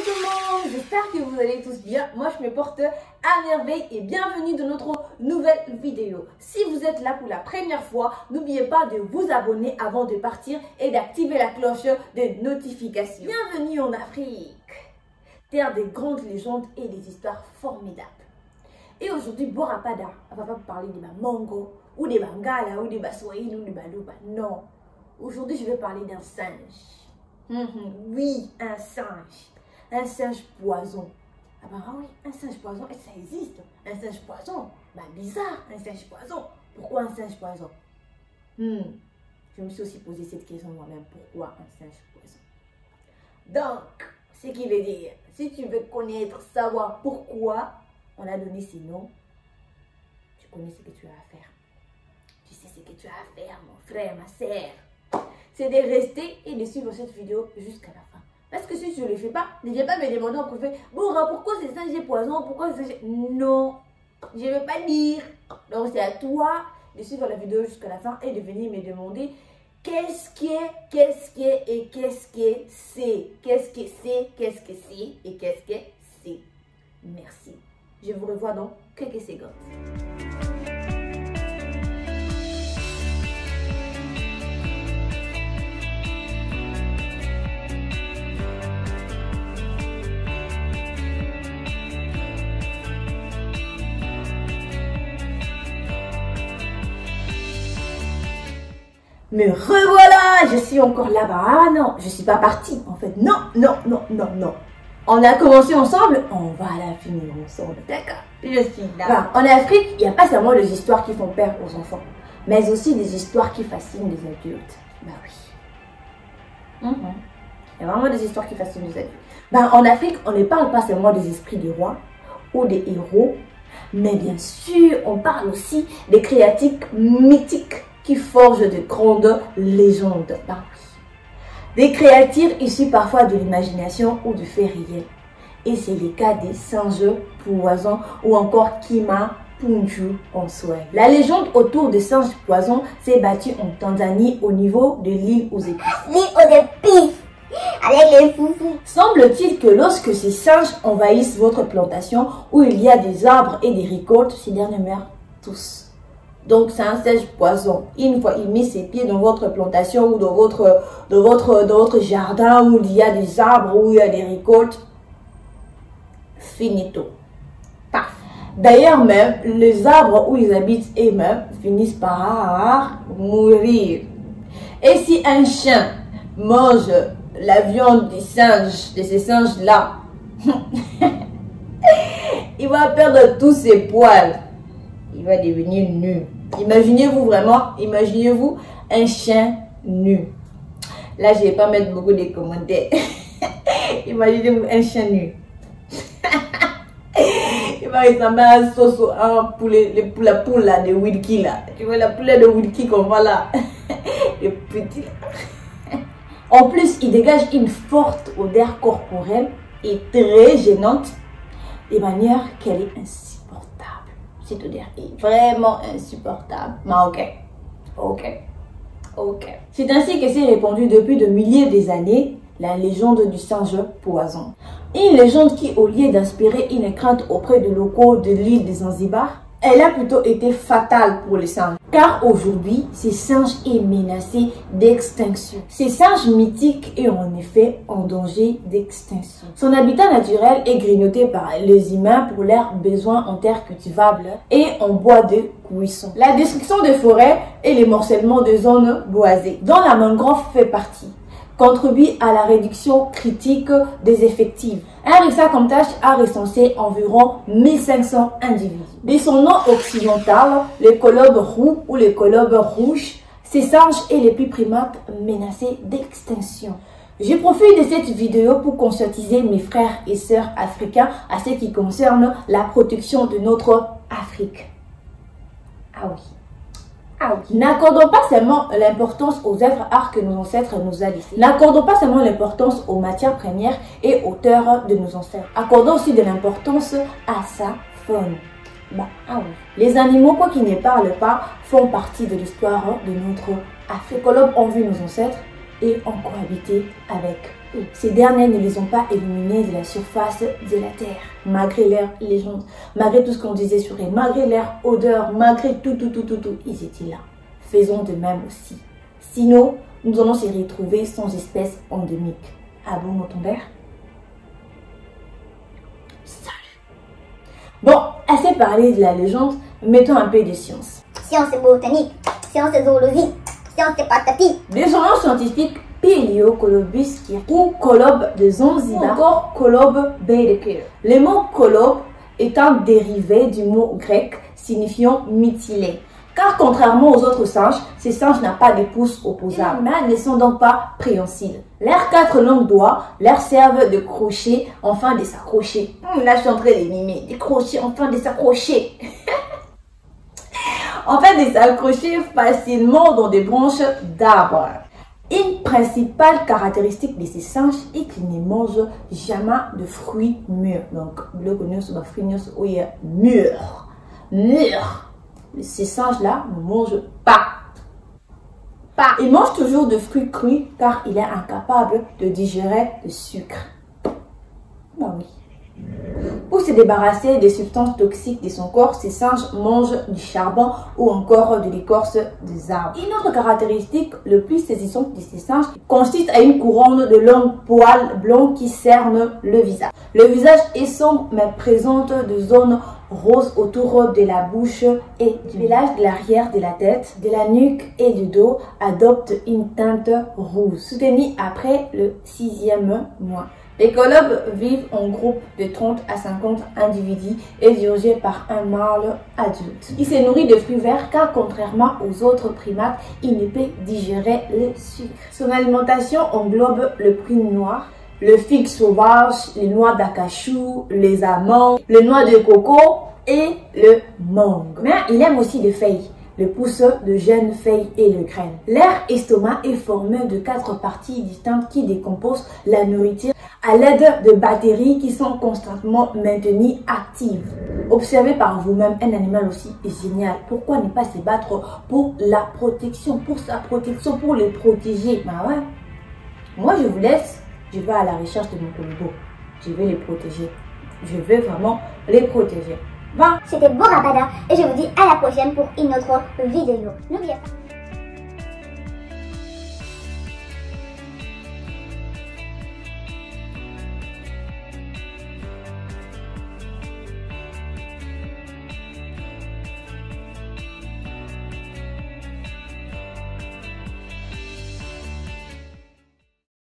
tout le monde, j'espère que vous allez tous bien. Moi je me porte à merveille et bienvenue dans notre nouvelle vidéo. Si vous êtes là pour la première fois, n'oubliez pas de vous abonner avant de partir et d'activer la cloche de notification. Bienvenue en Afrique, terre des grandes légendes et des histoires formidables. Et aujourd'hui, Borapada, on va pas parler de ma Mongo ou des Bangala ou des Baswahili ou des Baluba. Non, aujourd'hui je vais parler d'un singe. Oui, un singe poison. Ah bah oui, un singe poison, et ça existe. Un singe poison, bah bizarre, un singe poison. Pourquoi un singe poison? Je me suis aussi posé cette question moi-même, pourquoi un singe poison? Donc, ce qui veut dire, si tu veux connaître, savoir pourquoi on a donné ces noms, tu connais ce que tu as à faire. Tu sais ce que tu as à faire, mon frère, ma sœur. C'est de rester et de suivre cette vidéo jusqu'à la fin. Parce que si tu ne le fais pas, ne viens pas me demander en privé, Bora, pourquoi c'est singe poison? Pourquoi c'est singe... Non, je ne vais pas dire. Donc c'est à toi de suivre la vidéo jusqu'à la fin et de venir me demander qu'est-ce que c'est, qu'est-ce que c'est et qu'est-ce que c'est. Merci. Je vous revois dans quelques secondes. Me revoilà, je suis encore là-bas. Ah non, je suis pas partie en fait. Non. On a commencé ensemble, on va la finir ensemble. D'accord, je suis là. En Afrique, il n'y a pas seulement des histoires qui font peur aux enfants, mais aussi des histoires qui fascinent les adultes. Bah oui. Il y a vraiment des histoires qui fascinent les adultes. En Afrique, on ne parle pas seulement des esprits des rois ou des héros, mais bien sûr, on parle aussi des créatures mythiques qui forgent de grandes légendes. Bah oui. Des créatures issues parfois de l'imagination ou du fait réel. Et c'est le cas des singes poisons ou encore Kima Punju en Swahili. La légende autour des singes poisons s'est battue en Tanzanie au niveau de l'île aux épices. L'île aux épices avec les foufous. Semble-t-il que lorsque ces singes envahissent votre plantation où il y a des arbres et des récoltes, ces derniers meurent tous. Donc c'est un singe poison. Une fois il met ses pieds dans votre plantation ou dans votre jardin où il y a des arbres, où il y a des récoltes, finito. Paf. D'ailleurs même, les arbres où ils habitent eux-mêmes finissent par mourir. Et si un chien mange la viande des singes, de ces singes-là, il va perdre tous ses poils. Il va devenir nu. Imaginez-vous vraiment, imaginez-vous un chien nu. Là, je ne vais pas mettre beaucoup de commentaires. Imaginez-vous un chien nu. Il va ressembler à un soso, à un poulet, la poule là, de Wilkie là. Tu vois la poulet de Wilkie qu'on voit là. Le petit là. En plus, il dégage une forte odeur corporelle et très gênante, de manière qu'elle est insupportable. Cette odeur est vraiment insupportable. Mais ok. C'est ainsi que s'est répandue depuis de milliers d'années la légende du singe poison. Une légende qui, au lieu d'inspirer une crainte auprès des locaux de l'île de Zanzibar, elle a plutôt été fatale pour les singes. Car aujourd'hui, ce singe est menacé d'extinction. Ce singe mythique est en effet en danger d'extinction. Son habitat naturel est grignoté par les humains pour leurs besoins en terres cultivables et en bois de cuisson. La destruction des forêts et le morcellement de zones boisées, dont la mangrove fait partie, contribue à la réduction critique des effectifs. Un RICSA Comtach a recensé environ 1500 individus. De son nom occidental, le colobe roux ou le colobe rouge, ces singes et les plus primates menacés d'extinction. Je profite de cette vidéo pour conscientiser mes frères et sœurs africains à ce qui concerne la protection de notre Afrique. Ah oui. N'accordons pas seulement l'importance aux œuvres art que nos ancêtres nous ont laissées. N'accordons pas seulement l'importance aux matières premières et aux terres de nos ancêtres. Accordons aussi de l'importance à sa faune. Les animaux, quoi qu'ils ne parlent pas, font partie de l'histoire de notre Afrique. Les colobes ont vu nos ancêtres et ont cohabité avec Ces derniers ne les ont pas éliminés de la surface de la Terre, malgré leur légende, malgré tout ce qu'on disait sur eux, malgré leur odeur, malgré tout, ils étaient là. Faisons de même aussi. Sinon, nous allons se retrouver sans espèce endémique. Ah bon, mon père? Salut. Bon, assez parlé de la légende, mettons un peu de science. Science et botanique, science et zoologie, science et patati. Des journaux scientifiques Péliocolobus ou Colobe de Zanzibar ou encore Colobe Baedeker. Le mot colobe est un dérivé du mot grec signifiant mutilé. Car contrairement aux autres singes, ces singes n'ont pas de pouces opposables, mais ne sont donc pas préhensiles. Leurs 4 longs doigts leur servent de crochet afin de s'accrocher. Là, je suis en train de mimer. Des crochets afin de s'accrocher. Afin de s'accrocher facilement dans des branches d'arbres. Une principale caractéristique de ces singes est qu'ils ne mangent jamais de fruits mûrs. Donc, le connu sur la fruit mûr. Ces singes-là ne mangent pas. Ils mangent toujours de fruits crus car il est incapable de digérer le sucre. Bah oui. Pour se débarrasser des substances toxiques de son corps, ces singes mangent du charbon ou encore de l'écorce des arbres. Une autre caractéristique le plus saisissante de ces singes consiste à une couronne de longs poils blancs qui cernent le visage. Le visage est sombre mais présente de zones roses autour de la bouche et du pelage de l'arrière de la tête, de la nuque et du dos adopte une teinte rouge, soutenue après le 6e mois. Les colobes vivent en groupe de 30 à 50 individus et dirigés par un mâle adulte. Il se nourrit de fruits verts car contrairement aux autres primates, il ne peut digérer le sucre. Son alimentation englobe le prune noir, le figue sauvage, les noix d'acachou, les amandes, les noix de coco et le mangue. Mais il aime aussi les feuilles, le pouce de jeunes feuilles et le grain. Leur estomac est formé de 4 parties distinctes qui décomposent la nourriture à l'aide de batteries qui sont constamment maintenues actives. Observez par vous-même un animal aussi génial. Pourquoi ne pas se battre pour la protection, pour sa protection, pour les protéger? Bah ouais. Moi, je vous laisse. Je vais à la recherche de mon colobo. Je vais les protéger. Je vais vraiment les protéger. Bon. C'était Borabada et je vous dis à la prochaine pour une autre vidéo. N'oubliez pas.